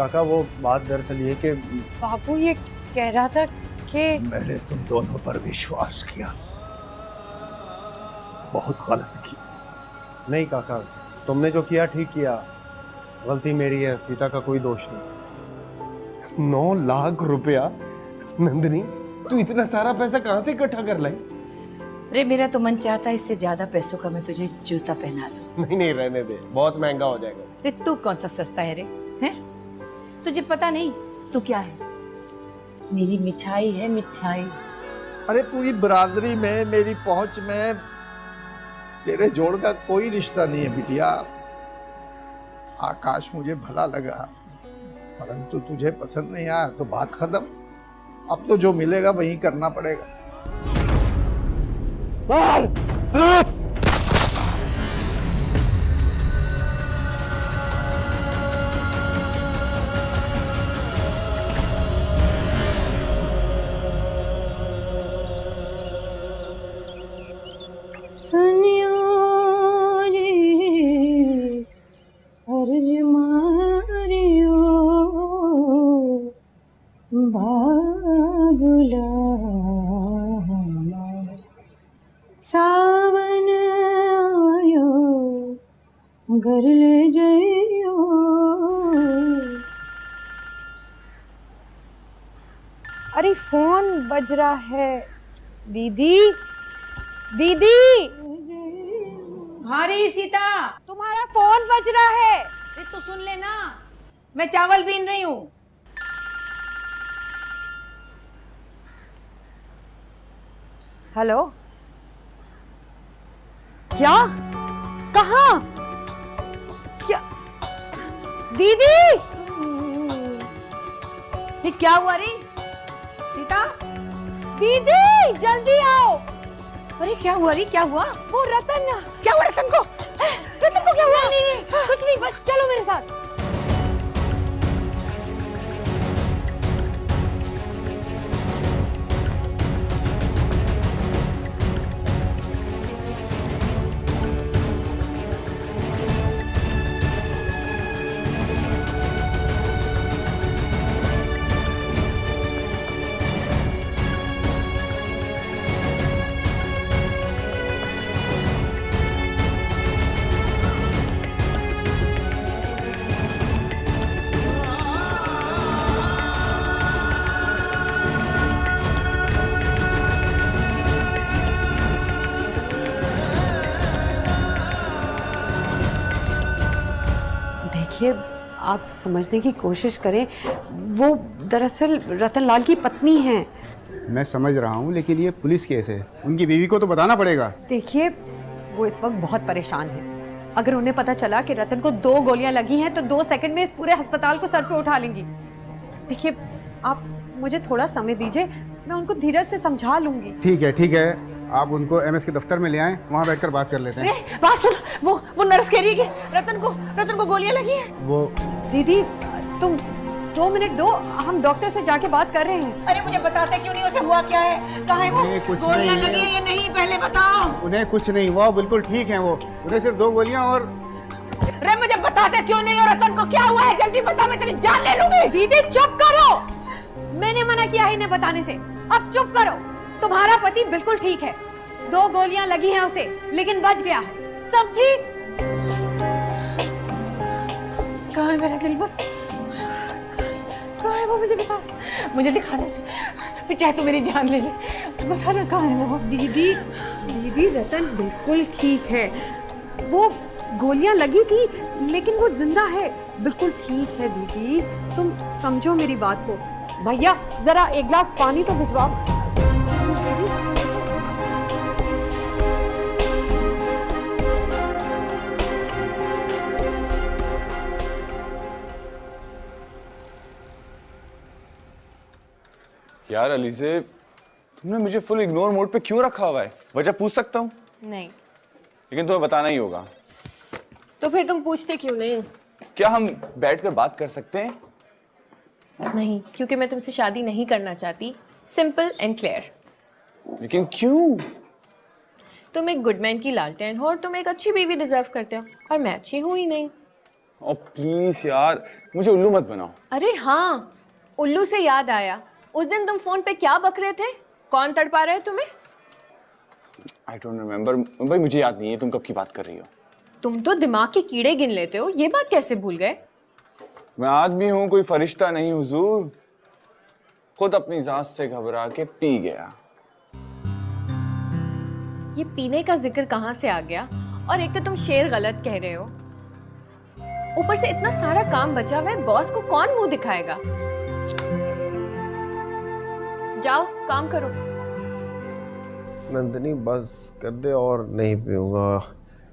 काका वो बात दरअसल ये कि बाबू ये कह रहा था कि मैंने तुम दोनों पर विश्वास किया, बहुत गलत की। नहीं काका, तुमने जो किया ठीक किया, गलती मेरी है, सीता का कोई दोष नहीं। 9 लाख रुपया? नंदिनी तू इतना सारा पैसा कहाँ से इकट्ठा कर लाई? अरे मेरा तो मन चाहता है इससे ज्यादा पैसों का मैं तुझे जूता पहना दूं। नहीं नहीं रहने दे, बहुत महंगा हो जाएगा। अरे तू कौन सा सस्ता है रे, हैं? तुझे पता नहीं तू क्या है? मेरी मिठाई है, मिठाई। अरे पूरी बरादरी में, मेरी पहुंच में तेरे जोड़ का कोई रिश्ता नहीं है बिटिया। आकाश मुझे भला लगा, परंतु तुझे पसंद नहीं आया तो बात खत्म। अब तो जो मिलेगा वही करना पड़ेगा। अर्ज मारियो बाबुला सावन आयो घर ले जाइयो। अरे फोन बज रहा है। दीदी दीदी। हाँ रे सीता, तुम्हारा फोन बज रहा है। अरे तो सुन लेना, मैं चावल बीन रही हूँ। हेलो, क्या? कहाँ? क्या दीदी? ये क्या हुआ रे सीता? दीदी जल्दी आओ। अरे क्या हुआ रे, क्या हुआ? वो रतन, क्या हुआ रतन को? रतन को क्या हुआ? नहीं नहीं कुछ नहीं, बस चलो मेरे साथ। देखिए, आप समझने की कोशिश करें, वो दरअसल रतन लाल की पत्नी हैं। मैं समझ रहा हूँ, लेकिन ये पुलिस केस है, उनकी बीवी को तो बताना पड़ेगा। देखिए, वो इस वक्त बहुत परेशान है। अगर उन्हें पता चला कि रतन को 2 गोलियां लगी हैं तो 2 सेकंड में इस पूरे अस्पताल को सर पे उठा लेंगी। देखिए, आप मुझे थोड़ा समय दीजिए, मैं उनको धीरज से समझा लूंगी। ठीक है, आप उनको एमएस के दफ्तर में ले आएं, वहाँ बैठकर बात कर लेते हैं। बात सुन, वो नर्स कह रही है कि रतन को गोलियां लगी हैं। वो दीदी, तुम 2 मिनट दो, हम डॉक्टर से जाके बात कर रहे हैं। अरे मुझे बताते क्यों नहीं, उसे हुआ क्या है, कहाँ है वो? गोलियां लगी है या नहीं, पहले बताओ। उन्हें कुछ नहीं हुआ, बिल्कुल ठीक है वो। उन्हें सिर्फ 2 गोलियां और। अरे मुझे बताते क्यों नहीं, और रतन को क्या हुआ है, जल्दी बता, मैं तेरी जान ले लूंगी। दीदी चुप करो, मैंने मना किया है इन्हें बताने से। अब चुप करो। तुम्हारा पति बिल्कुल ठीक है, 2 गोलियां लगी हैं उसे, लेकिन बच गया है, समझी? कहाँ है मेरा दिलबर? कहाँ है वो? मुझे बता, मुझे दिखा दे उसे, फिर चाहे तू मेरी जान ले ले। बता ना कहाँ है वो? दीदी रतन बिल्कुल ठीक है। वो गोलियां लगी थी, लेकिन वो जिंदा है, बिल्कुल ठीक है। दीदी तुम समझो मेरी बात को। भैया जरा 1 गिलास पानी तो भिजवाओ। यार अलीज़े, तुमने मुझे फुल इग्नोर मोड पे क्यों रखा हुआ है? वजह पूछ सकता हूँ? नहीं। लेकिन तुम्हें बताना ही होगा। तो फिर तुम पूछते क्यों नहीं? क्या हम बैठकर बात कर सकते हैं? नहीं, क्योंकि मैं तुमसे शादी नहीं करना चाहती। Simple and clear. लेकिन क्यों? तुम एक गुडमैन की लालटेन हो और तुम एक अच्छी बीवी डिजर्व करते हो, और मैं अच्छी हूँ ही नहीं। ओ प्लीज यार, मुझे उल्लू मत बनाओ। अरे हाँ, उल्लू से याद आया, उस दिन तुम फोन पे क्या बक रहे थे? कौन तड़पा रहा है तुम्हें? आई डोंट रिमेम्बर भाई, मुझे याद नहीं है तुम कब की बात कर रही हो। तुम तो दिमाग के कीड़े गिन लेते हो, ये बात कैसे भूल गए? मैं आदमी हूँ, कोई फरिश्ता नहीं हुजूर। खुद अपनी जात से घबरा के पी गया। ये पीने का जिक्र कहाँ से आ गया? और एक तो तुम शेर गलत कह रहे हो, ऊपर से इतना सारा काम बचा हुआ है, बॉस को कौन मुंह दिखाएगा? जाओ काम करो। नंदिनी बस कर दे, और नहीं पीऊंगा।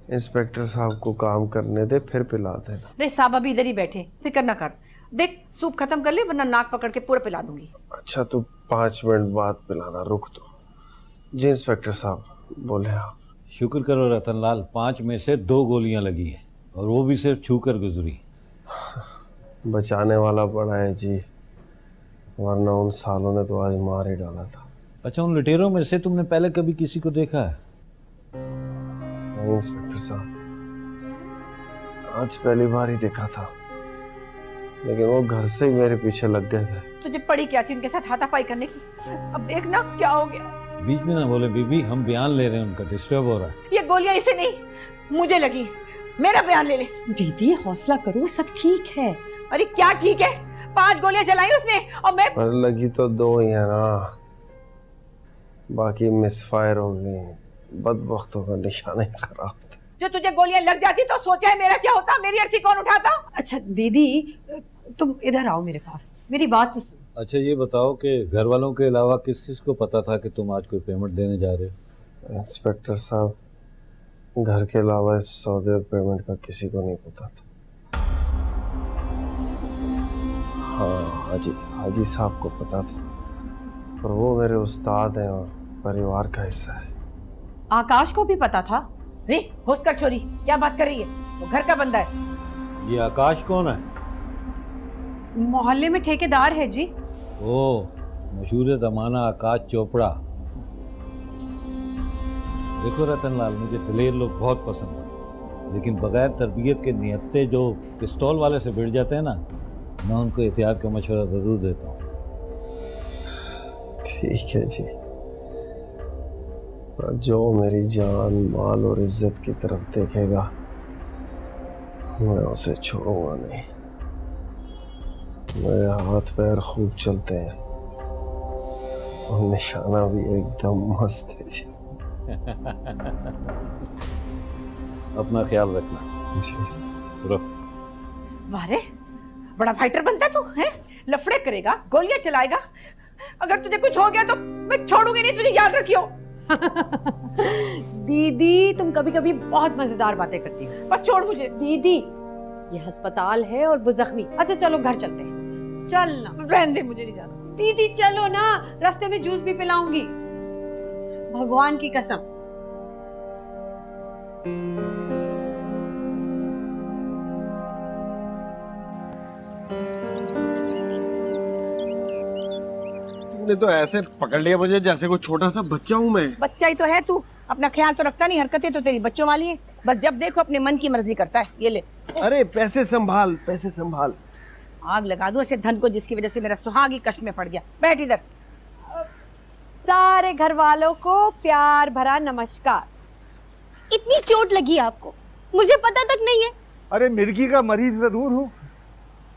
इंस्पेक्टर साहब को काम करने दे, फिर पिला देना। रे साहब अभी इधर ही बैठे, फिक्र ना कर। देख सूप खत्म कर ले, वरना नाक पकड़ के पूरा पिला दूंगी। अच्छा तू 5 मिनट बाद पिलाना, रुक तो। जी इंस्पेक्टर साहब बोले आप। शुक्र करो रतनलाल, 5 में से 2 गोलियां लगी हैं, और वो भी सिर्फ छू कर गुजरी। बचाने वाला पड़ा है जी, वरना उन सालों ने तो आज मार ही डाला था। अच्छा, उन लुटेरों में से तुमने पहले कभी किसी को देखा है? नहीं इंस्पेक्टर साहब, आज पहली बार ही देखा था, लेकिन वो घर से ही मेरे पीछे लग गए थे। तुझे पड़ी क्या थी उनके साथ हाथापाई करने की? अब देखना क्या हो गया। बीच में ना बोले बीबी, हम बयान ले रहे हैं, उनका डिस्टर्ब हो रहा है। ये गोलियां इसे नहीं, मुझे लगी। मेरा बयान ले ले। दीदी हौसला करो, सब ठीक है। अरे क्या ठीक है, 5 गोलियां चलाई उसने और मैं। पर लगी तो 2 ही है ना, बाकी मिसफायर हो गई। बदबख्तों का निशाना ही खराब था। जो तुझे गोलियां लग जाती तो सोचा है मेरा क्या होता? मेरी अर्थी कौन उठाता? अच्छा दीदी, तुम इधर आओ मेरे पास, मेरी बात तो सुनो। अच्छा ये बताओ कि घर वालों के अलावा किस किस को पता था कि तुम आज कोई पेमेंट देने जा रहे हो? इंस्पेक्टर साहब, घर के अलावा इस सौदे और पेमेंट का किसी को नहीं पता था। हाँ हाजी साहब को पता था, पर वो मेरे उस्ताद हैं और परिवार का हिस्सा है। आकाश को भी पता था? रे होश कर छोरी, क्या बात कर रही है? वो घर का बंदा है। ये आकाश कौन है? मोहल्ले में ठेकेदार है जी। ओ, मशहूर ज़माना आकाश चोपड़ा। देखो रतनलाल, मुझे दिलेर लोग बहुत पसंद है, लेकिन बगैर तरबियत के निहत्ते जो पिस्तौल वाले से भिड़ जाते हैं ना, मैं उनको एहतियात का मशवरा ज़रूर देता हूँ। ठीक है जी, पर जो मेरी जान, माल और इज्जत की तरफ देखेगा, मैं उसे छोड़ूंगा नहीं। मेरे हाथ पैर खूब चलते हैं और निशाना भी एकदम मस्त है जी। अपना ख्याल रखना जी। वाह रे, बड़ा फाइटर बनता तू है। लफड़े करेगा, गोलियां चलाएगा। अगर तुझे कुछ हो गया तो मैं छोड़ूंगी नहीं, तुझे याद रखियो। दीदी तुम कभी कभी बहुत मजेदार बातें करती हो। बस छोड़ मुझे। दीदी ये अस्पताल है और वो जख्मी। अच्छा चलो घर चलते हैं। चल ना। रहने दे, मुझे नहीं जाना। दीदी चलो ना, रास्ते में जूस भी पिलाऊंगी, भगवान की कसम। तूने तो ऐसे पकड़ लिया मुझे जैसे कोई छोटा सा बच्चा हूँ मैं। बच्चा ही तो है तू, अपना ख्याल तो रखता नहीं। हरकतें तो तेरी बच्चों वाली है, बस जब देखो अपने मन की मर्जी करता है। ये ले। अरे पैसे संभाल, पैसे संभाल। आग लगा दूं ऐसे धन को, जिसकी वजह से मेरा सुहाग ही कष्ट में पड़ गया। बैठ इधर। सारे घर वालों को प्यार भरा नमस्कार। इतनी चोट लगी आपको, मुझे पता तक नहीं है। अरे मिर्गी का मरीज जरूर हूँ,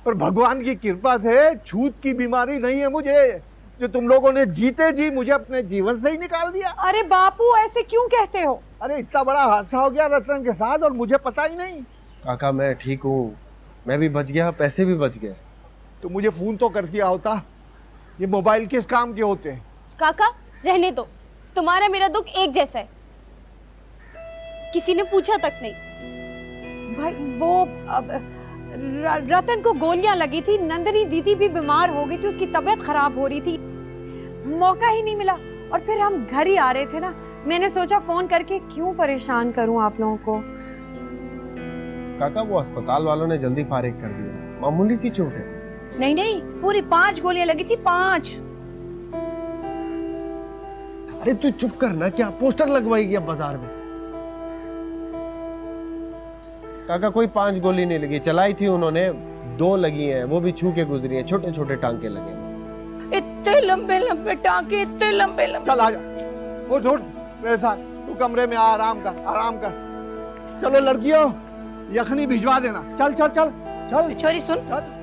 पर भगवान की कृपा से छूत की बीमारी नहीं है मुझे, जो तुम लोगों ने जीते जी मुझे अपने जीवन से ही निकाल दिया। अरे बापू ऐसे क्यों कहते हो? अरे इतना बड़ा हादसा हो गया रतन के साथ और मुझे पता ही नहीं। काका मैं ठीक हूँ, मैं भी बच गया, पैसे भी बच गए। तो मुझे फोन तो कर दिया होता। ये मोबाइल किस काम के होते हैं? काका रहने दो, तुम्हारा मेरा दुख एक जैसा है। किसी ने पूछा तक नहीं। भाई वो रतन को गोलियां लगी थी, नंदिनी दीदी भी बीमार हो गई थी, उसकी तबीयत खराब हो रही थी, मौका ही नहीं मिला। और फिर हम घर ही आ रहे थे ना, मैंने सोचा फोन करके क्यों परेशान करूं आप लोगों को। काका वो अस्पताल वालों ने जल्दी फारिग कर दिया, मामूली सी चोट है। नहीं नहीं, पूरी 5 गोलियां लगी थी, 5। अरे तू चुप करना, क्या पोस्टर लगवाएगी अब बाजार में? काका कोई 5 गोली नहीं लगी, चलाई थी उन्होंने 2 लगी हैं, वो भी छू के गुजरी हैं, छोटे छोटे टांके लगे हैं। इतने लंबे लंबे टांके, इतने लंबे लंबे। चल आ जा, उठ उठ मेरे साथ, तू कमरे में आराम कर, आराम कर। चलो लड़कियों, यखनी भिजवा देना। चल चल चल चल। छोरी सुन, चल।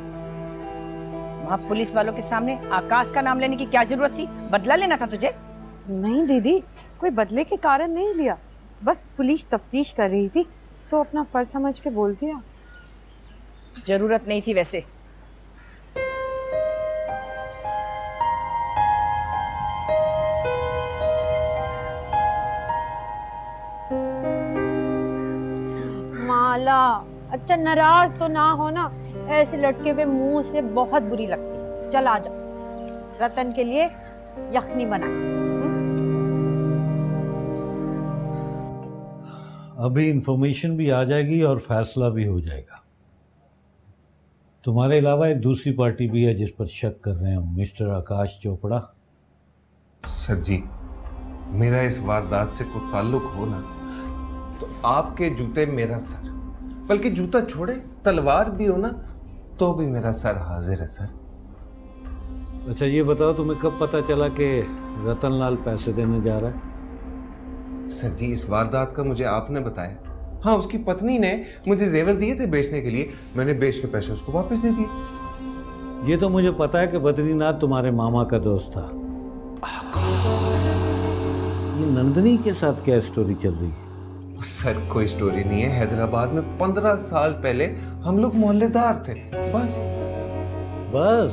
वहाँ पुलिस वालों के सामने आकाश का नाम लेने की क्या जरूरत थी? बदला लेना था तुझे। नहीं दीदी, कोई बदले के कारण नहीं लिया, बस पुलिस तफ्तीश कर रही थी तो अपना फर्ज समझ के बोल दिया। जरूरत नहीं थी वैसे। माला, अच्छा नाराज तो ना हो ना, ऐसे लटके हुए मुंह से बहुत बुरी लगती है। चल आजा, रतन के लिए यखनी बना। अभी इंफॉर्मेशन भी आ जाएगी और फैसला भी हो जाएगा। तुम्हारे अलावा एक दूसरी पार्टी भी है जिस पर शक कर रहे हैं, मिस्टर आकाश चोपड़ा। सर जी, मेरा इस वारदात से कोई ताल्लुक हो ना तो आपके जूते मेरा सर, बल्कि जूता छोड़े तलवार भी हो ना तो भी मेरा सर हाजिर है सर। अच्छा ये बताओ, तुम्हें कब पता चला कि रतनलाल पैसे देने जा रहा है? सर जी, इस वारदात का मुझे आपने बताया। हाँ, उसकी पत्नी ने मुझे जेवर दिए थे बेचने के लिए, मैंने बेच के पैसे उसको वापस दे दिए। ये तो मुझे पता है कि बद्रीनाथ तुम्हारे मामा का दोस्त था। ये नंदनी के साथ क्या स्टोरी चल रही है? सर कोई स्टोरी नहीं है, हैदराबाद में 15 साल पहले हम लोग मोहल्लेदार थे, बस। बस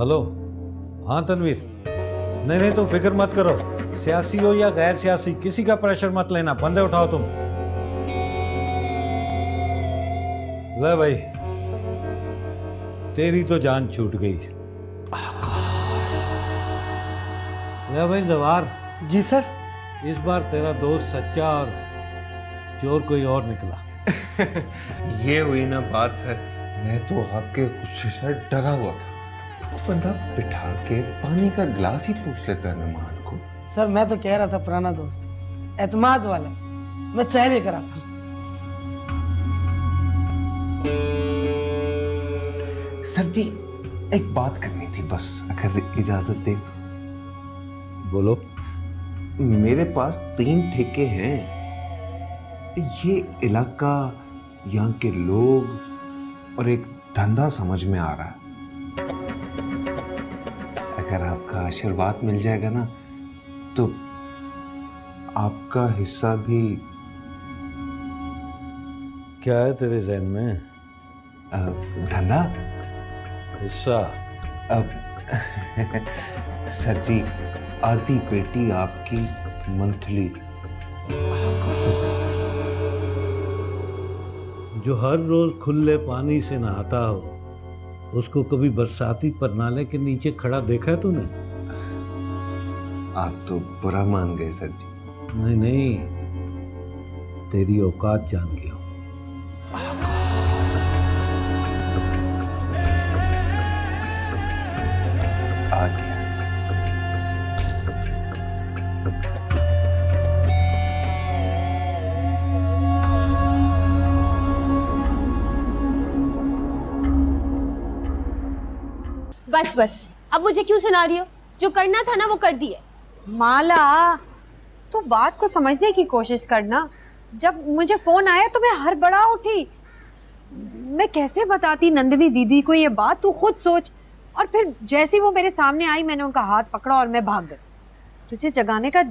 हेलो, हाँ तनवीर, नहीं तुम फिक्र मत करो, सियासी हो या गैर सियासी किसी का प्रेशर मत लेना, बंदे उठाओ तुम। ले भाई, तेरी तो जान छूट गई। ले भाई जवार। जी सर। इस बार तेरा दोस्त सच्चा और चोर कोई और निकला। ये हुई ना बात सर, मैं तो आपके गुस्से से डरा हुआ था। बंदा बिठा के पानी का गिलास ही पूछ लेता है मेहमान को। सर मैं तो कह रहा था, पुराना दोस्त, एतमाद वाला, मैं चाय लेकर आता हूँ। सर जी, एक बात करनी थी बस, अगर इजाजत दे तो। बोलो। मेरे पास 3 ठेके हैं, ये इलाका, यहाँ के लोग और एक धंधा समझ में आ रहा है। अगर आपका आशीर्वाद मिल जाएगा ना तो आपका हिस्सा भी। क्या है तेरे ज़हन में? धंधा, हिस्सा। अब सर जी, आधी पेटी आपकी मंथली। जो हर रोज खुले पानी से नहाता हो, उसको कभी बरसाती परनाले के नीचे खड़ा देखा है तूने? आप तो बुरा मान गए सर जी। नहीं, तेरी औकात जान गया हूं। आ गया। बस अब मुझे क्यों सुना रही हो? जो करना था ना वो कर दिए। माला, तू बात को समझने की कोशिश करना। जब मुझे फोन आया तो मैं हड़बड़ा उठी। मैं कैसे बताती नंदिनी दीदी को ये बात, तू खुद सोच। और फिर जैसे वो मेरे सामने आई, मैंने उनका हाथ पकड़ा और मैं भाग गई। तुझे जगाने का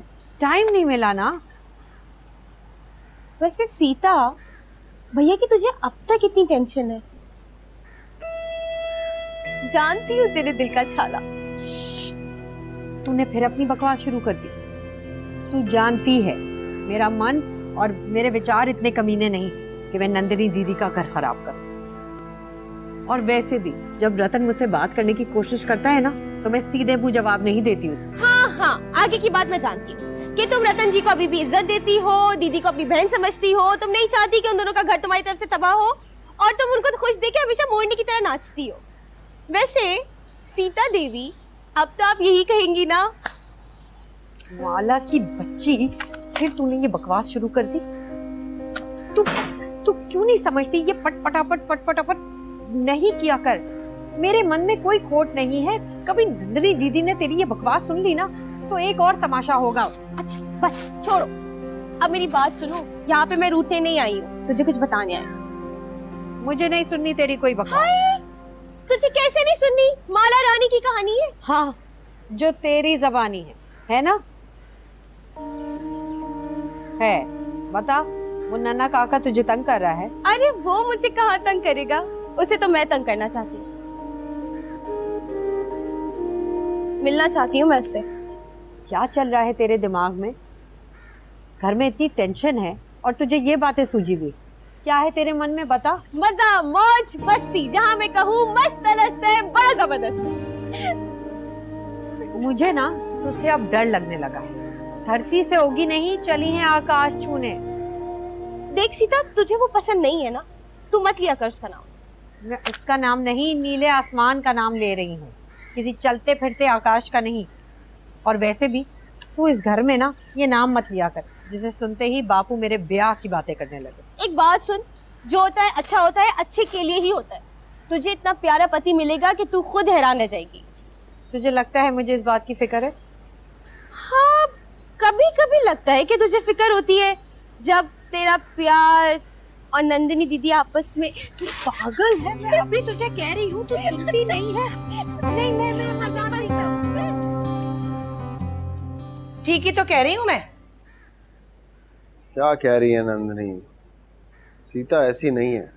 टाइम नहीं मिला ना। वैसे सीता, भैया की तुझे अब तक इतनी टेंशन है? जानती हूँ तेरे दिल का छाला। तूने फिर अपनी बकवास शुरू कर दी। तू जानती है मेरा मन और मेरे विचार इतने कमीने नहीं कि मैं नंदिनी दीदी का घर खराब करूं। और वैसे भी जब रतन मुझसे बात करने की कोशिश करता है ना, तो मैं सीधे मुंह जवाब नहीं देती उसे। हाँ, आगे की बात मैं जानती हूँ कि तुम रतन जी को अभी भी इज्जत देती हो, दीदी को अपनी बहन समझती हो। तुम नहीं चाहती कि उन दोनों का घर तुम्हारी तरफ से तबाह हो, और तुम उनको खुश देके हमेशा मोरनी की तरह नाचती हो। वैसे सीता देवी, अब तो आप यही कहेंगी ना? माला की जी फिर तूने ये बकवास शुरू कर दी। तू तू क्यों नहीं समझती? ये पट नहीं किया कर। मेरे मन में कोई खोट नहीं है। कभी नंदिनी दीदी ने तेरी ये बकवास सुन ली ना तो एक और तमाशा होगा। अच्छा बस छोड़ो, अब मेरी बात सुनो। यहाँ पे मैं रूठने नहीं आई हूँ, तुझे कुछ बताने आई हूँ। मुझे नहीं सुननी तेरी कोई बकवास। हाय, तुझे कैसे नहीं सुननी? माला रानी की कहानी है। हाँ, जो तेरी जबानी है ना? है, बता। वो नन्ना काका तुझे तंग कर रहा है? अरे वो मुझे कहाँ तंग करेगा, उसे तो मैं तंग करना चाहती हूँ। मिलना चाहती हूँ मैं उससे। क्या चल रहा है तेरे दिमाग में? घर में इतनी टेंशन है और तुझे ये बातें सूझी भी। क्या है तेरे मन में, बता। मजा मौज मस्ती, जहाँ मैं कहूँ मस्त अलस्त है, बड़ा जबरदस्त है। मुझे ना तुझसे अब डर लगने लगा है। धरती से होगी नहीं, चली है आकाश छूने। देख सीता, तुझे वो पसंद नहीं है ना, तू मत लिया कर उसका नाम। मैं उसका नाम नहीं, नीले आसमान का नाम ले रही हूँ, किसी चलते फिरते आकाश का नहीं। और वैसे भी तू इस घर में ना ये नाम मत लिया कर, जिसे सुनते ही बापू मेरे ब्याह की बातें करने लगे। एक बात सुन, जो होता है अच्छा होता है, अच्छे के लिए ही होता है। तुझे इतना प्यारा पति मिलेगा कि तू खुद हैरान रह जाएगी। तुझे लगता है मुझे इस बात की फिक्र है? हाँ, कभी कभी लगता है कि तुझे फिक्र होती है, जब तेरा प्यार और नंदिनी दीदी आपस में। तू पागल है, मैं अभी तुझे कह रही हूँ, तू सुनती नहीं है। नहीं, मैं मजाक नहीं चाहूँ। ठीक ही तो कह रही हूँ मैं। क्या कह रही है नंदिनी? सीता ऐसी नहीं है।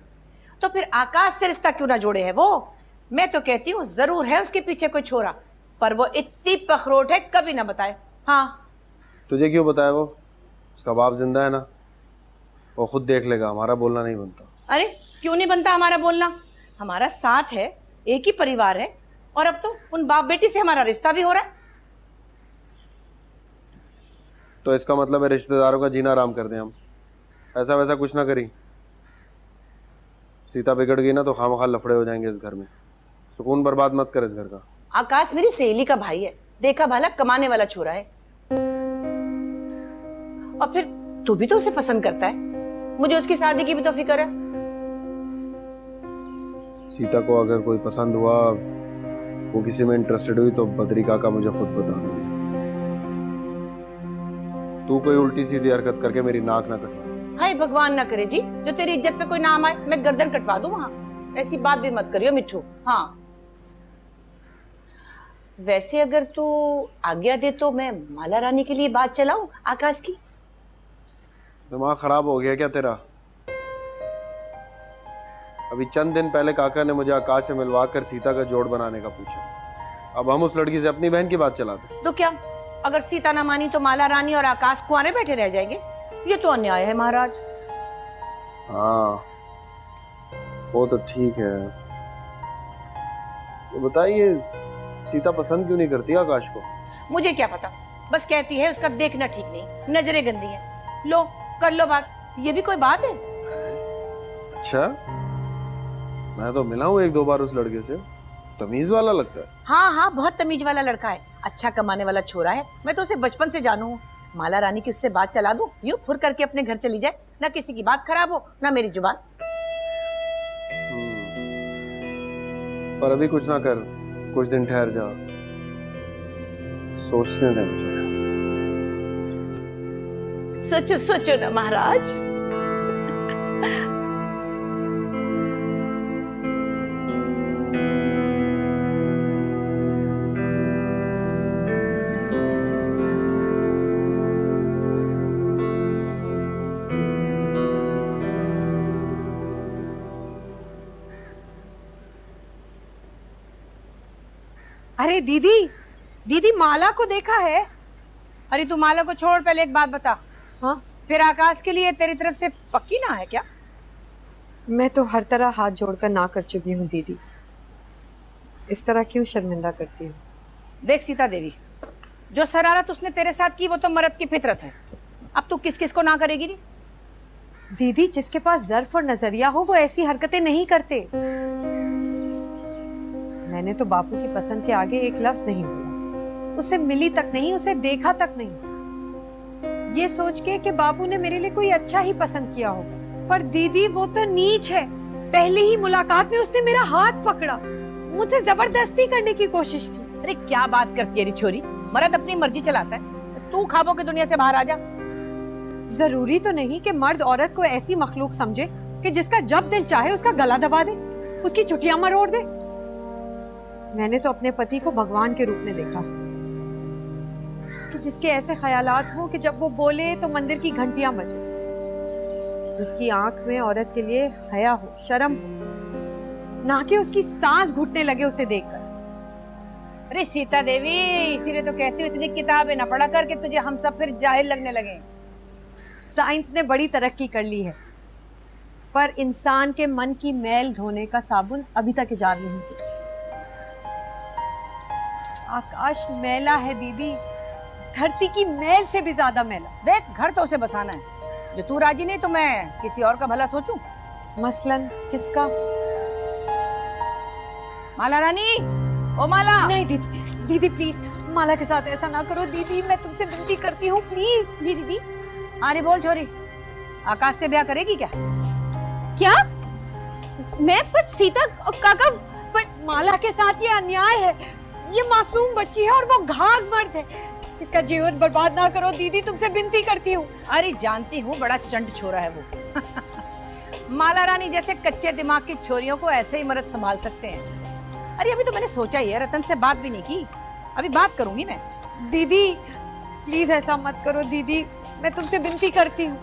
तो फिर आकाश से रिश्ता क्यों ना जोड़े है वो? मैं तो कहती हूँ जरूर है उसके पीछे कोई छोरा, पर वो इतनी पखरोट है कभी ना बताए। हाँ, तुझे क्यों बताया? वो उसका बाप जिंदा है ना, वो खुद देख लेगा। हमारा बोलना नहीं बनता। अरे क्यों नहीं बनता हमारा बोलना? हमारा साथ है, एक ही परिवार है, और अब तो उन बाप बेटी से हमारा रिश्ता भी हो रहा है। तो इसका मतलब है रिश्तेदारों का जीना आराम कर दें हम? ऐसा वैसा कुछ ना करी। सीता बिगड़ गई ना तो खामखा लफड़े हो जाएंगे इस घर में। सुकून बर्बाद मत कर इस घर का। आकाश मेरी सहेली का भाई है, देखा भला कमाने वाला छोरा है। और फिर तू भी तो उसे पसंद करता है, मुझे उसकी शादी की भी तो फिक्र है। सीता को अगर कोई पसंद हुआ, वो किसी में इंटरेस्टेड हुई, तो बद्री काका मुझे खुद बता देंगे। तू कोई उल्टी सीधी हरकत करके मेरी नाक ना कटवा। हाय भगवान ना करे जी, जो तेरी इज्जत पे कोई नाम आए मैं गर्दन कटवा दूं वहां। ऐसी बात भी मत करियो मिट्ठू। हाँ, वैसे अगर तू आज्ञा दे तो मैं माला रानी के लिए बात चलाऊं आकाश की। दिमाग खराब हो गया क्या तेरा? अभी चंद दिन पहले काका ने मुझे आकाश से मिलवाकर सीता का जोड़ बनाने का पूछा। अब हम उस लड़की से अपनी बहन की बात चलाते? तो क्या, अगर सीता ना मानी तो माला रानी और आकाश कुंवारे बैठे रह जाएंगे? ये तो अन्याय है महाराज। हाँ, वो तो ठीक है। तो बताइए, सीता पसंद क्यों नहीं करती आकाश को? मुझे क्या पता, बस कहती है उसका देखना ठीक नहीं, नजरें गंदी हैं। लो कर लो बात, ये भी कोई बात है? अच्छा, मैं तो मिला हूँ एक दो बार उस लड़के से, तमीज वाला लगता है। हाँ हाँ, बहुत तमीज वाला लड़का है, अच्छा कमाने वाला छोरा है। मैं तो उसे बचपन से जानू हूँ। माला रानी की उससे बात चला दूं, यूं फुर करके अपने घर चली जाए, ना किसी की बात खराब हो ना मेरी जुबान। पर अभी कुछ ना कर, कुछ दिन ठहर जा, सोचने दे मुझे। सोचो सोचो ना महाराज। अरे दीदी, दीदी माला को देखा है? अरे तू माला को छोड़, पहले एक बात बता। हाँ, फिर आकाश के लिए तेरी तरफ से पक्की ना है क्या? मैं तो हर तरह हाथ जोड़कर ना कर चुकी हूँ दीदी, इस तरह क्यों शर्मिंदा करती हूँ? देख सीता देवी, जो शरारत उसने तेरे साथ की वो तो मर्द की फितरत है। अब तू किस किस को ना करेगी नी? दीदी, जिसके पास ज़र्फ और नजरिया हो वो ऐसी हरकतें नहीं करते। मैंने तो बापू की पसंद के आगे एक लफ्ज नहीं बोला, उससे मिली तक नहीं, उसे देखा तक नहीं। ये सोच के कि बापू ने मेरे लिए कोई अच्छा ही पसंद किया होगा। पर दीदी वो तो नीच है। पहली ही मुलाकात में उसने मेरा हाथ पकड़ा, मुझसे जबरदस्ती करने की कोशिश की। अरे क्या बात करती है रे छोरी, मर्द अपनी मर्जी चलाता है, तू ख्वाबों की दुनिया से बाहर आ जा। जरूरी तो नहीं कि मर्द औरत को ऐसी मखलूक समझे कि जिसका जब दिल चाहे उसका गला दबा दे, उसकी छुट्टियां मरोड़ दे। मैंने तो अपने पति को भगवान के रूप में देखा कि जिसके ऐसे ख्यालात हो कि जब वो बोले तो मंदिर की घंटियां बजे, जिसकी आंख में औरत के लिए हया हो, शर्म हो, ना कि उसकी सांस घुटने लगे उसे देखकर। अरे सीता देवी, इसीलिए तो कहती हूँ इतनी किताबें न पढ़ा कर के तुझे हम सब फिर जाहिल लगने लगे। साइंस ने बड़ी तरक्की कर ली है, पर इंसान के मन की मैल धोने का साबुन अभी तक इजाद नहीं किया। आकाश मैला है दीदी, धरती की मैल से भी ज्यादा मैला। देख, घर तो उसे बसाना है, जो तू राजी नहीं तो मैं किसी और का भला सोचूं। मसलन किसका? माला रानी, ओ माला। नहीं दीदी, दीदी प्लीज माला के साथ ऐसा ना करो दीदी, मैं तुमसे विनती करती हूँ प्लीज। जी दीदी। हाँ रे बोल छोरी, आकाश से ब्याह करेगी क्या? क्या? मैं? पर सीता काका, पर माला के साथ ये अन्याय है। ये मासूम बच्ची है और वो घाघ मर्द है। इसका जीवन बर्बाद ना करो दीदी, तुमसे विनती करती हूँ। अरे जानती हूँ, बड़ा चंट छोरा है वो। माला रानी जैसे कच्चे दिमाग की छोरियों को ऐसे ही मर्द संभाल सकते हैं। अरे अभी तो मैंने सोचा ही है, रतन से बात भी नहीं की, अभी बात करूंगी मैं। दीदी प्लीज ऐसा मत करो दीदी, मैं तुमसे विनती करती हूँ।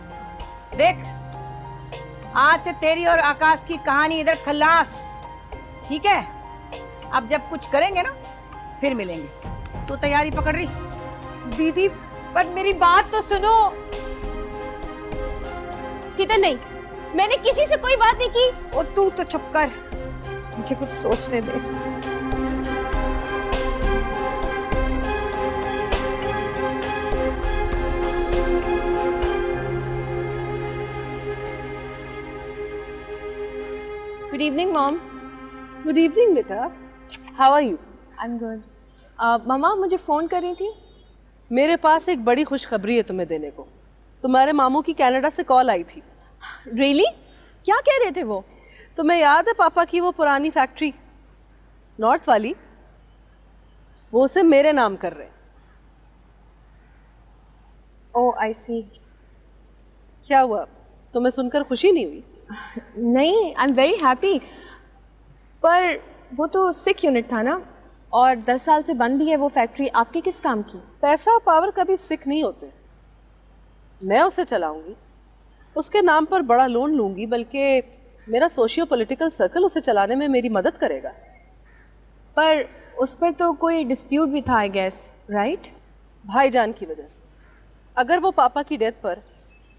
देख, आज से तेरी और आकाश की कहानी इधर खल्लास, ठीक है? अब जब कुछ करेंगे ना फिर मिलेंगे। तू तैयारी पकड़ रही? दीदी पर मेरी बात तो सुनो। सीता नहीं, मैंने किसी से कोई बात नहीं की। ओ तू तो चुप कर, मुझे कुछ सोचने दे। Good evening mom. Good evening बेटा, how are you? I am good. मामा मुझे फ़ोन कर रही थी। मेरे पास एक बड़ी खुशखबरी है तुम्हें देने को। तुम्हारे मामू की कनाडा से कॉल आई थी। रियली? क्या कह रहे थे वो? तुम्हें याद है पापा की वो पुरानी फैक्ट्री नॉर्थ वाली, वो उसे मेरे नाम कर रहे हैं। ओह आई सी। क्या हुआ, तुम्हें सुनकर खुशी नहीं हुई? नहीं, आई एम वेरी हैप्पी। पर वो तो सिक यूनिट था ना, और 10 साल से बंद भी है वो फैक्ट्री। आपके किस काम की? पैसा और पावर कभी सिक नहीं होते। मैं उसे चलाऊंगी, उसके नाम पर बड़ा लोन लूंगी, बल्कि मेरा सोशियो पॉलिटिकल सर्कल उसे चलाने में मेरी मदद करेगा। पर उस पर तो कोई डिस्प्यूट भी था आई गेस, राइट? भाईजान की वजह से। अगर वो पापा की डेथ पर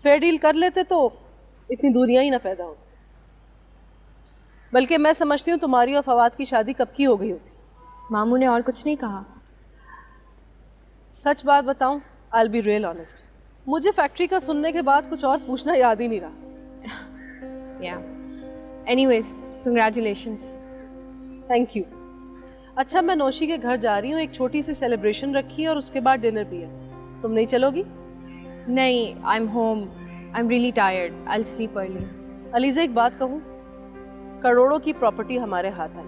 फेयर डील कर लेते तो इतनी दूरियां ही ना पैदा होती। बल्कि मैं समझती हूँ तुम्हारी और फवाद की शादी कब की हो गई होती। मामू ने और कुछ नहीं कहा? सच बात बताऊं, I'll be real honest, मुझे फैक्ट्री का सुनने के बाद कुछ और पूछना याद ही नहीं रहा। Yeah. Anyways, congratulations. Thank you. अच्छा, मैं नौशी के घर जा रही हूँ, एक छोटी सी सेलिब्रेशन रखी है और उसके बाद डिनर भी है। तुम नहीं चलोगी? नहीं, I'm home. I'm really tired. I'll sleep early. Aliza, एक बात कहूँ, करोड़ों की प्रॉपर्टी हमारे हाथ आई,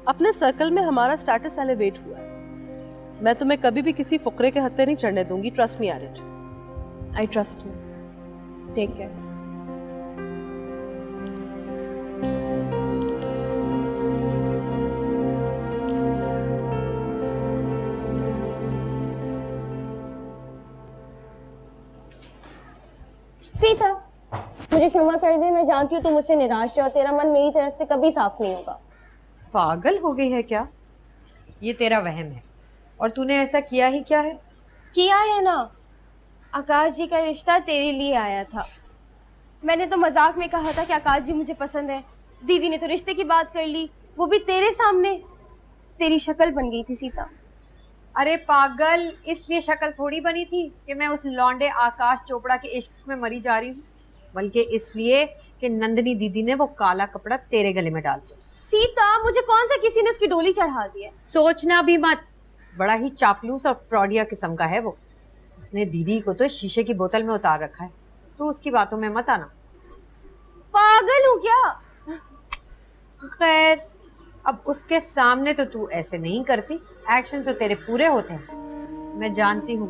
अपने सर्कल में हमारा स्टेटस एलिवेट हुआ है। मैं तुम्हें कभी भी किसी फुकरे के हत्थे नहीं चढ़ने दूंगी। Trust me at it. I trust you. Take care. Sita, मुझे क्षमा कर दे, मैं जानती हूँ तुम मुझसे निराश है और तेरा मन मेरी तरफ से कभी साफ नहीं होगा। पागल हो गई है क्या? ये तेरा वहम है, और तूने ऐसा किया ही क्या है? किया है ना, आकाश जी का रिश्ता तेरे लिए आया था। मैंने तो मजाक में कहा था कि आकाश जी मुझे पसंद है। दीदी ने तो रिश्ते की बात कर ली, वो भी तेरे सामने। तेरी शक्ल बन गई थी सीता। अरे पागल, इसलिए शक्ल थोड़ी बनी थी कि मैं उस लौंडे आकाश चोपड़ा के इश्क में मरी जा रही हूँ, बल्कि इसलिए कि नंदिनी दीदी ने वो काला कपड़ा तेरे गले में डाल दिया। सीता, मुझे कौन सा किसी ने उसकी डोली चढ़ा दी है? सोचना भी मत, बड़ा ही चापलूस और फ्रॉडिया किस्म का है वो। उसने दीदी को तो शीशे की बोतल में उतार रखा है, तू उसकी बातों में मत आना। पागल हूँ क्या? खैर, अब उसके सामने तो तू ऐसे नहीं करती, एक्शन तो तेरे पूरे होते हैं। मैं जानती हूँ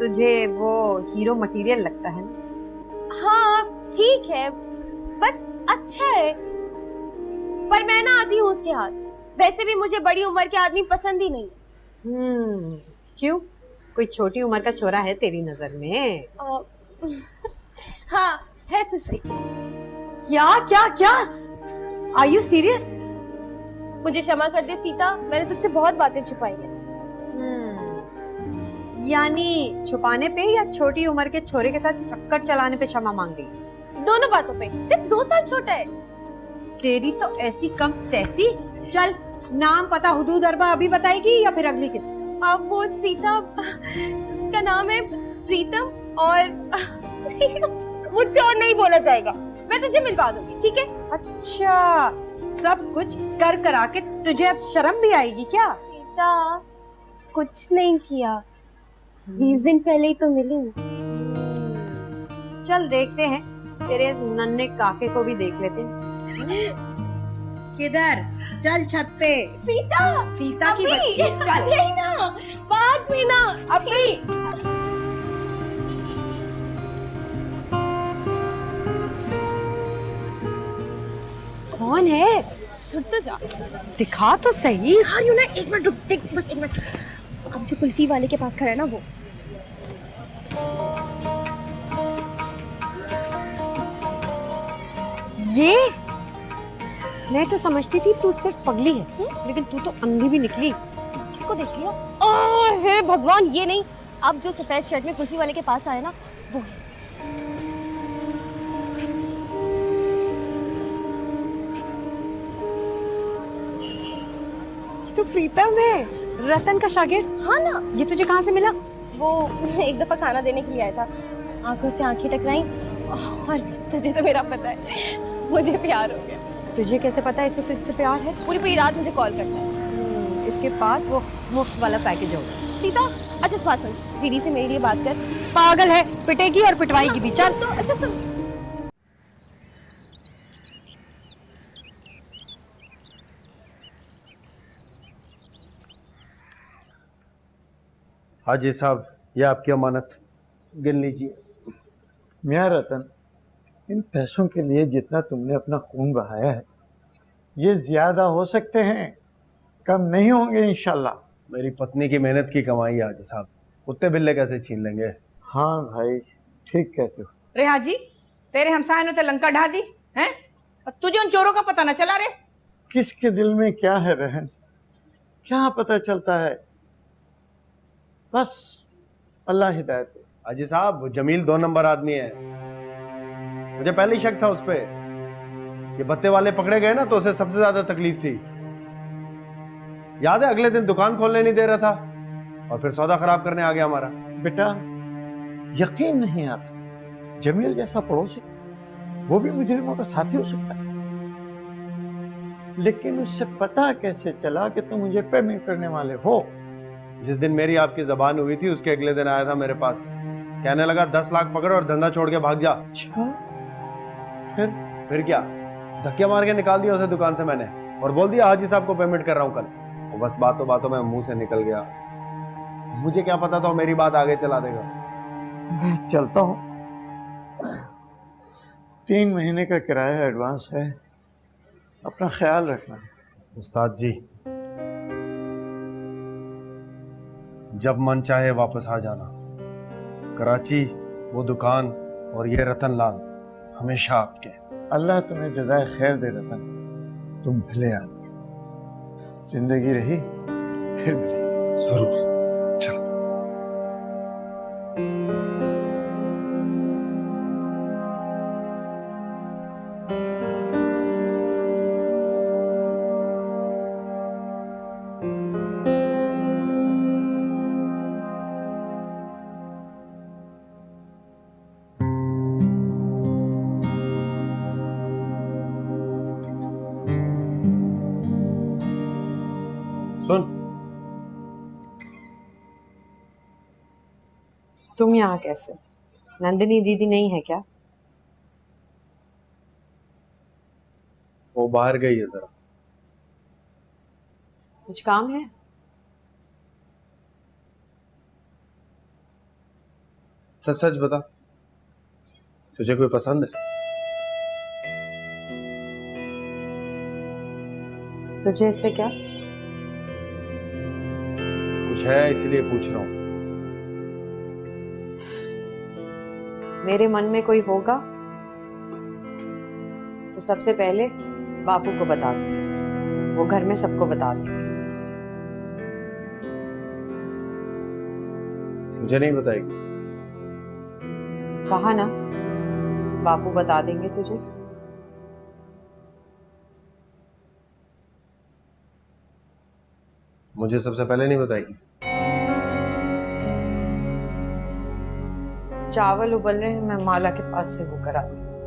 तुझे वो हीरो मटेरियल लगता है ना। हाँ ठीक है, बस अच्छा है, पर मैं ना आती हूँ उसके हाथ। वैसे भी मुझे बड़ी उम्र के आदमी पसंद ही नहीं है। क्यों, कोई छोटी उम्र का छोरा है तेरी नजर में? हाँ है तो सही। क्या क्या क्या? Are you serious? मुझे क्षमा कर दे सीता, मैंने तुझसे बहुत बातें छुपाई हैं। यानी छुपाने पे या छोटी उम्र के छोरे के साथ चक्कर चलाने पे क्षमा मांग रही? दोनों बातों पे। सिर्फ 2 साल छोटा है। तेरी तो ऐसी कम तैसी। चल, नाम पता हुदूद अरबा अभी बताएगी या फिर अगली किस्त? अब वो सीता, उसका नाम है प्रीतम, और मुझसे और नहीं बोला जाएगा। मैं तुझे मिलवा दूंगी, ठीक है? अच्छा, सब कुछ कर करा के तुझे अब शर्म भी आएगी क्या? सीता, कुछ नहीं किया, 20 दिन पहले ही तो मिली हूँ। चल देखते हैं, तेरे इस नन्हे काके को भी देख लेते हैं। किधर? चल छत पे। सीता, सीता की बच्ची, चल। यही ना, बाग में ना, अभी। कौन है? सुन तो जा। दिखा तो सही। हाँ यू ना, एक मिनट रुक, देख बस एक मिनट। अब जो कुल्फी वाले के पास खड़ा है ना वो। ये मैं तो समझती थी तू सिर्फ पगली है, लेकिन तू तो अंधी भी निकली। किसको देख लिया? ओह हे भगवान, ये नहीं, अब जो सफेद शर्ट में कुल्फी वाले के पास आया ना वो है। ये तो प्रीतम है, रतन का शागिर्द। हाँ ना। ये तुझे कहाँ से मिला? वो एक दफा खाना देने के लिए आया था, आंखों से आंखें टकराई, और तुझे तो मेरा पता है, मुझे प्यार हो गया। तुझे कैसे पता है इसे तुझसे प्यार है? पूरी पूरी रात मुझे कॉल करता है। इसके पास वो मुफ्त वाला पैकेज होगा। सीता, अच्छा बात सुन, दीदी से मेरे लिए बात कर। पागल है, पिटेगी और पिटवाएगी भी। चल। तो अच्छा सुन। हाजी साहब, ये आपकी अमानत, गिन लीजिए। मियाँ रतन, इन पैसों के लिए जितना तुमने अपना खून बहाया है, ये ज्यादा हो सकते हैं, कम नहीं होंगे इंशाल्लाह। मेरी पत्नी की मेहनत की कमाई है हाजी साहब, कुत्ते बिल्ले कैसे छीन लेंगे? हाँ भाई, ठीक कहते हो। रे हाजी, तेरे हमसाये ने तो लंका ढा दी हैं, और तुझे उन चोरों का पता न चला रे? किसके दिल में क्या है बहन, क्या पता चलता है, बस अल्लाह हिदायत दे। हाजी साहब, वो जमील 2 नंबर आदमी है, मुझे पहले ही शक था उस पे। ये बत्ते वाले पकड़े गए ना तो उसे सबसे ज्यादा तकलीफ थी। याद है, अगले दिन दुकान खोलने नहीं दे रहा था और फिर सौदा खराब करने आ गया हमारा। बेटा, यकीन नहीं आता, जमील जैसा पड़ोसी, वो भी मुजरिमों का साथी हो सकता है। लेकिन उससे पता कैसे चला कि तुम मुझे पेमेंट करने वाले हो? जिस दिन मेरी आपकी जबान हुई थी उसके अगले दिन आया था मेरे पास, कहने लगा 10 लाख पकड़ और धंधा छोड़ के भाग जा। फिर क्या, धक्के मार के निकाल दिया उसे दुकान से मैंने, और बोल दिया हाजी साहब को पेमेंट कर रहा हूँ कल। वो बस बातों बातों में मुंह से निकल गया। मुझे क्या पता था मेरी बात आगे चला देगा। मैं चलता हूँ, 3 महीने का किराया एडवांस है, अपना ख्याल रखना। उस्ताद जी, जब मन चाहे वापस आ जाना। कराची, वो दुकान और ये रतन लाल हमेशा आपके। अल्लाह तुम्हें जज़ाए खैर दे रतन, तुम भले आदमी, जिंदगी रही फिर मिलेगी। जरूर। चलो। सुन, तुम यहाँ कैसे? नंदिनी दीदी नहीं है क्या? वो बाहर गई है जरा। कुछ काम है? सच सच बता, तुझे कोई पसंद है? तुझे इससे क्या? कुछ है इसलिए पूछ रहा हूँ। मेरे मन में कोई होगा तो सबसे पहले बापू को बता दूंगी, वो घर में सबको बता देंगे। मुझे नहीं बताएगी? कहा ना, बापू बता देंगे तुझे। मुझे सबसे पहले नहीं बताएगी? चावल उबल रहे हैं, मैं माला के पास से होकर आती हूँ।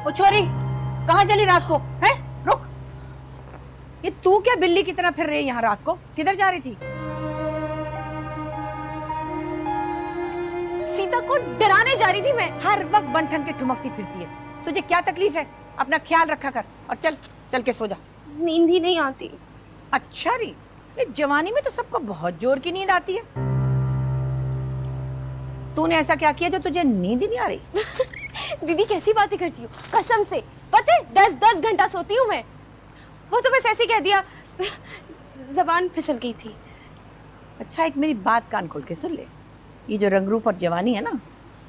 ओ छोरी, कहाँ चली रात को? है रुक, ये तू क्या बिल्ली की तरह फिर रही है यहाँ रात को? किधर जा रही थी? सीता को डराने जा रही थी मैं। हर वक्त बन-ठन के ठुमकती फिरती है। तुझे क्या तकलीफ है? अपना ख्याल रखा कर और चल चल के सो जा। नींद ही नहीं आती। अच्छा री, ये जवानी में तो सबको बहुत जोर की नींद आती है। तूने ऐसा क्या किया जो तुझे नींद ही नहीं आ रही? दीदी कैसी बातें करती हो, कसम से पता है 10-10 घंटा सोती हूँ मैं। वो तो बस ऐसे कह दिया, जबान फिसल गई थी। अच्छा, एक मेरी बात कान खोल के सुन ले। ये जो रंग रूप और जवानी है ना,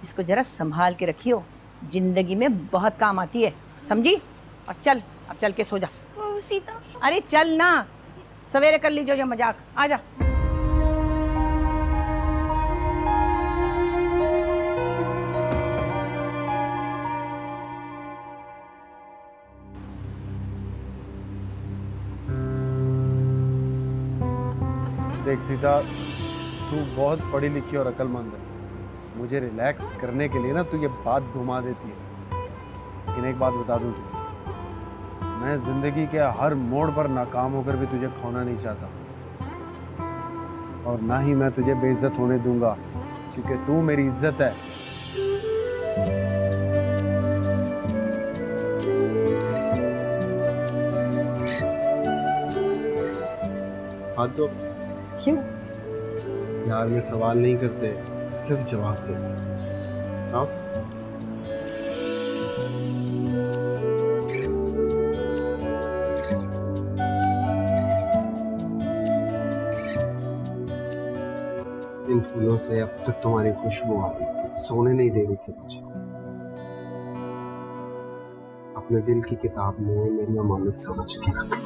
इसको जरा संभाल के रखियो, जिंदगी में बहुत काम आती है, समझी? और चल अब चल के सो जा। सीता, अरे चल ना, सवेरे कर लीजिए जो मजाक। आ जा। देख सीता, तू बहुत पढ़ी लिखी और अक्लमंद है। मुझे रिलैक्स करने के लिए ना तू ये बात घुमा देती है। लेकिन एक बात बता दूं तुझे, मैं जिंदगी के हर मोड़ पर नाकाम होकर भी तुझे खोना नहीं चाहता, और ना ही मैं तुझे बेइज्जत होने दूंगा, क्योंकि तू मेरी इज्जत है। हाथ दो। क्यों? यार ये सवाल नहीं करते, सिर्फ जवाब देते। हाँ? इन फूलों से अब तक तुम्हारी खुशबू आ रही थी, सोने नहीं दे रही थी मुझे। अपने दिल की किताब में मेरी अमानत समझ के रख।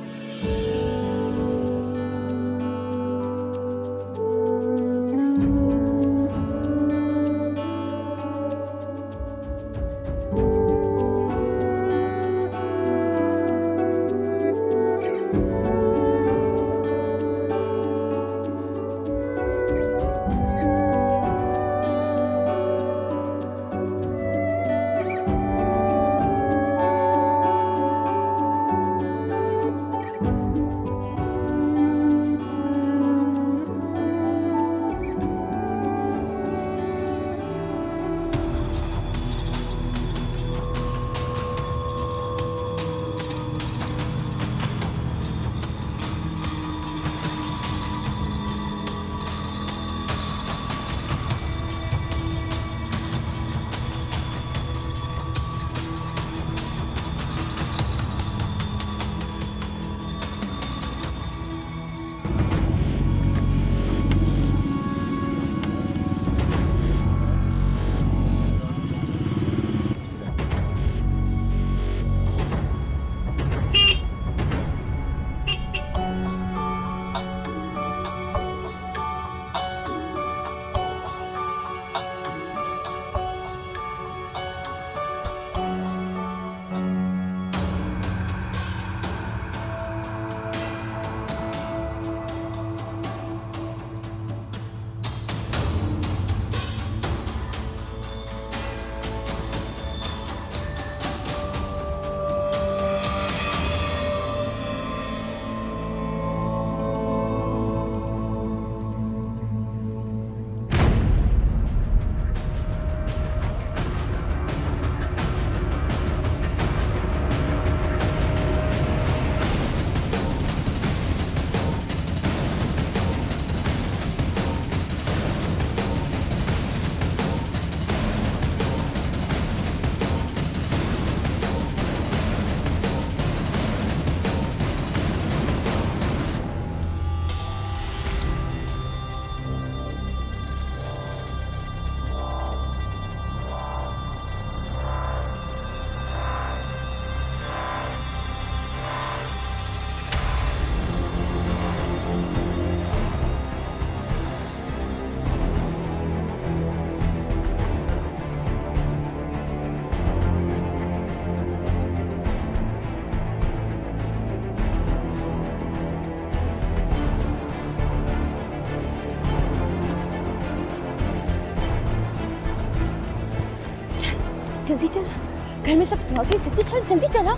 जल्दी चल, घर में सब जागे, जल्दी चल, जल्दी चला।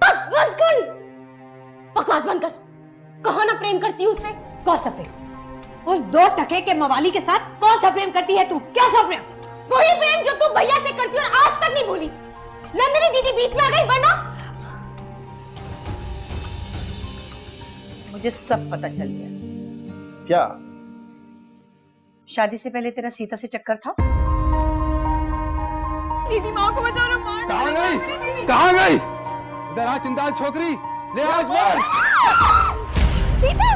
बस बंद कर, बकवास बंद कर। कहाँ ना प्रेम करती हूँ उससे? कौन सा प्रेम? उस 2 टके के मवाली के साथ कौन सा प्रेम करती है तू? क्या सा प्रेम? वही प्रेम जो तू भैया से करती और आज तक नहीं भूली। नंदिनी दीदी बीच में आ गई, वरना मुझे सब पता चल गया। क्या? शादी से पहले तेरा सीता से चक्कर था? दीदी माँ को बचाना, मार कहाँ गई? कहाँ गई? इधर आ चिंता छोकरी, ले आज मार। सीता